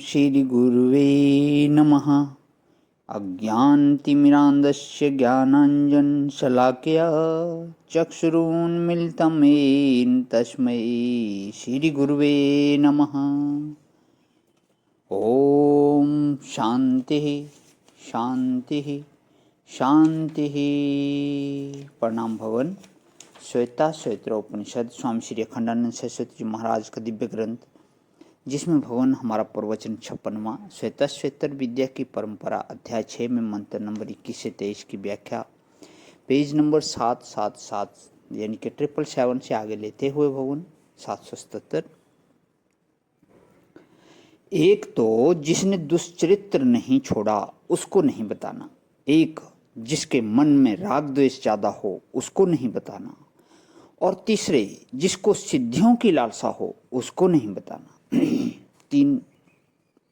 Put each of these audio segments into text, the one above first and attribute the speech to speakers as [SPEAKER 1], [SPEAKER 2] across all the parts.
[SPEAKER 1] श्रीगुरुवे नमः। अज्ञानतिमिरान्धस्य ज्ञानाञ्जनशलाकया चक्षुरुन्मीलितं येन तस्मै श्रीगुरुवे नमः। ॐ शान्तिः शान्तिः शान्तिः। प्रणाम भवन। श्वेता श्वेत्रोपनिषद स्वामी श्री अखंडानंद सरस्वती जी महाराज का दिव्य ग्रंथ, जिसमें भगवान हमारा प्रवचन 56वां श्वेता श्वेतर विद्या की परंपरा अध्याय 6 में मंत्र नंबर 21 से 23 की व्याख्या पेज नंबर 777 यानी कि 777 से आगे लेते हुए भगवान 777। एक तो जिसने दुष्चरित्र नहीं छोड़ा उसको नहीं बताना, एक जिसके मन में राग द्वेष ज्यादा हो उसको नहीं बताना, और तीसरे जिसको सिद्धियों की लालसा हो उसको नहीं बताना। तीन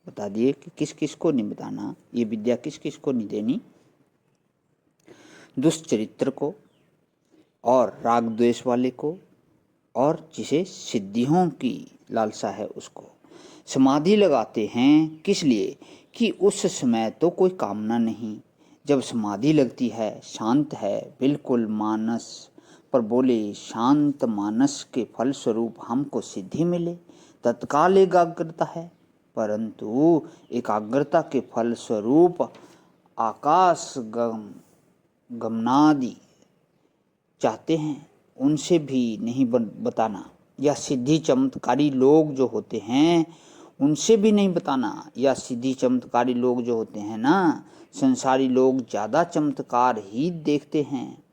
[SPEAKER 1] बता दिए कि किस किस को नहीं बताना, ये विद्या किस किस को नहीं देनी। दुष्चरित्र को और राग द्वेष वाले को, और जिसे सिद्धियों की लालसा है उसको। समाधि लगाते हैं किस लिए कि उस समय तो कोई कामना नहीं। जब समाधि लगती है शांत है बिल्कुल मानस, पर बोले शांत मानस के फल स्वरूप हमको सिद्धि मिले तत्काल एकाग्रता है, परंतु एकाग्रता के फल स्वरूप आकाश गमनादि चाहते हैं, उनसे भी नहीं बताना। या सिद्धि चमत्कारी लोग जो होते हैं उनसे भी नहीं बताना। या सिद्धि चमत्कारी लोग जो होते हैं ना, संसारी लोग ज़्यादा चमत्कार ही देखते हैं,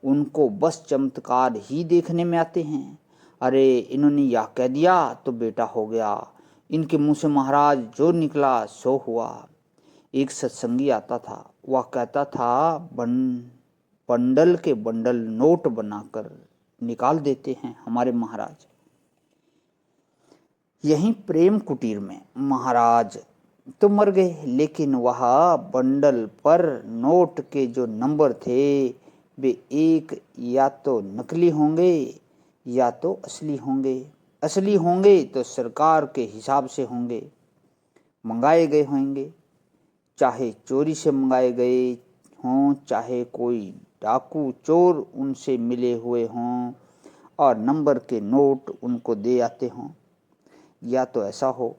[SPEAKER 1] उनको बस चमत्कार ही देखने में आते हैं। अरे इन्होंने यह कह दिया तो बेटा हो गया, इनके मुंह से महाराज जो निकला सो हुआ। एक सत्संगी आता था, वह कहता था बंडल के बंडल नोट बनाकर निकाल देते हैं हमारे महाराज। यहीं प्रेम कुटीर में महाराज तो मर गए, लेकिन वह बंडल पर नोट के जो नंबर थे वे एक या तो नकली होंगे या तो असली होंगे। असली होंगे तो सरकार के हिसाब से होंगे, मंगाए गए होंगे, चाहे चोरी से मंगाए गए हों, चाहे कोई डाकू चोर उनसे मिले हुए हों और नंबर के नोट उनको दे आते हों। या तो ऐसा हो,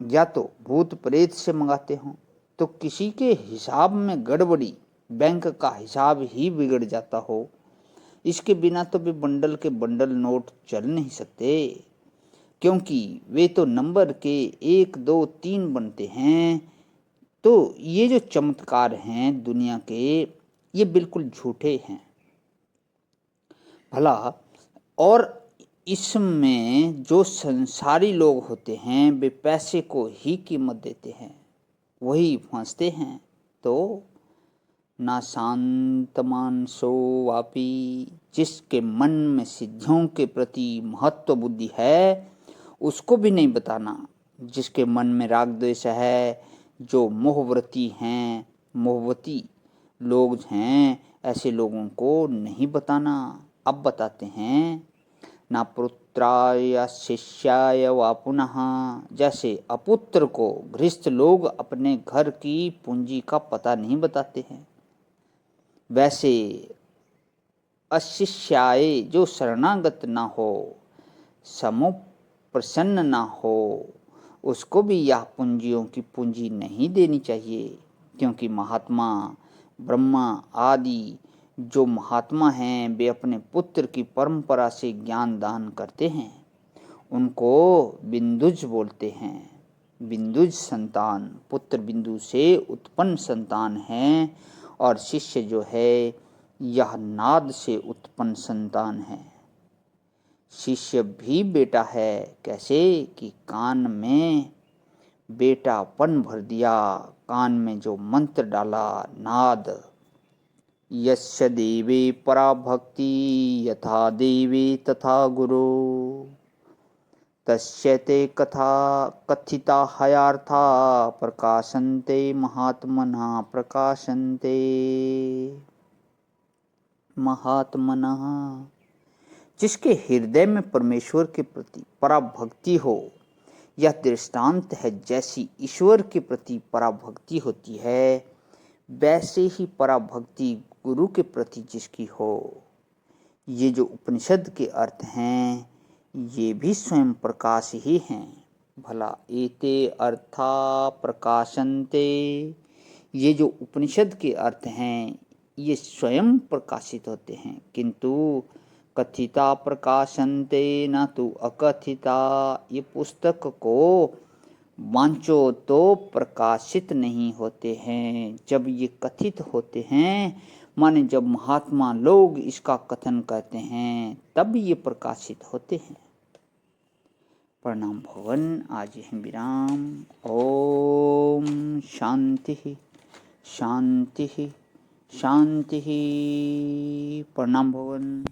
[SPEAKER 1] या तो भूत प्रेत से मंगाते हों, तो किसी के हिसाब में गड़बड़ी, बैंक का हिसाब ही बिगड़ जाता हो। इसके बिना तो वे बंडल के बंडल नोट चल नहीं सकते, क्योंकि वे तो नंबर के 1 2 3 बनते हैं। तो ये जो चमत्कार हैं दुनिया के, ये बिल्कुल झूठे हैं भला। और इसमें जो संसारी लोग होते हैं वे पैसे को ही कीमत देते हैं, वही फंसते हैं। तो ना शांतमान सो वापी, जिसके मन में सिद्धियों के प्रति महत्व बुद्धि है उसको भी नहीं बताना। जिसके मन में राग द्वेष है, जो मोहव्रती हैं, मोहवती लोग हैं, ऐसे लोगों को नहीं बताना। अब बताते हैं, ना पुत्राय शिष्याय वा पुनः, जैसे अपुत्र को गृहस्थ लोग अपने घर की पूंजी का पता नहीं बताते हैं, वैसे अशिष्याय जो शरणागत ना हो, समुप्रसन्न ना हो, उसको भी यह पूंजियों की पूंजी नहीं देनी चाहिए। क्योंकि महात्मा ब्रह्मा आदि जो महात्मा हैं वे अपने पुत्र की परंपरा से ज्ञान दान करते हैं, उनको बिंदुज बोलते हैं। बिंदुज संतान पुत्र बिंदु से उत्पन्न संतान है, और शिष्य जो है यह नाद से उत्पन्न संतान है। शिष्य भी बेटा है, कैसे कि कान में बेटापन भर दिया, कान में जो मंत्र डाला नाद। यस्य देवे परा भक्ति यथा देवे तथा गुरु, तस्य ते कथा कथिता हयार्था प्रकाशन्ते महात्मनः प्रकाशन्ते महात्मनः। जिसके हृदय में परमेश्वर के प्रति पराभक्ति हो, यह दृष्टांत है, जैसी ईश्वर के प्रति पराभक्ति होती है, वैसे ही पराभक्ति गुरु के प्रति जिसकी हो। ये जो उपनिषद के अर्थ हैं, ये भी स्वयं प्रकाश ही हैं। भला एते अर्था प्रकाशन्ते, ये जो उपनिषद के अर्थ हैं, ये स्वयं प्रकाशित होते हैं, किंतु कथिता प्रकाशन्ते न तो अकथिता, ये पुस्तक को वांचो तो प्रकाशित नहीं होते हैं। जब ये कथित होते हैं, माने जब महात्मा लोग इसका कथन करते हैं, तब ये प्रकाशित होते हैं। प्रणाम भवन। आज यहीं विराम। ओम शांति शांति शांति। प्रणाम भवन।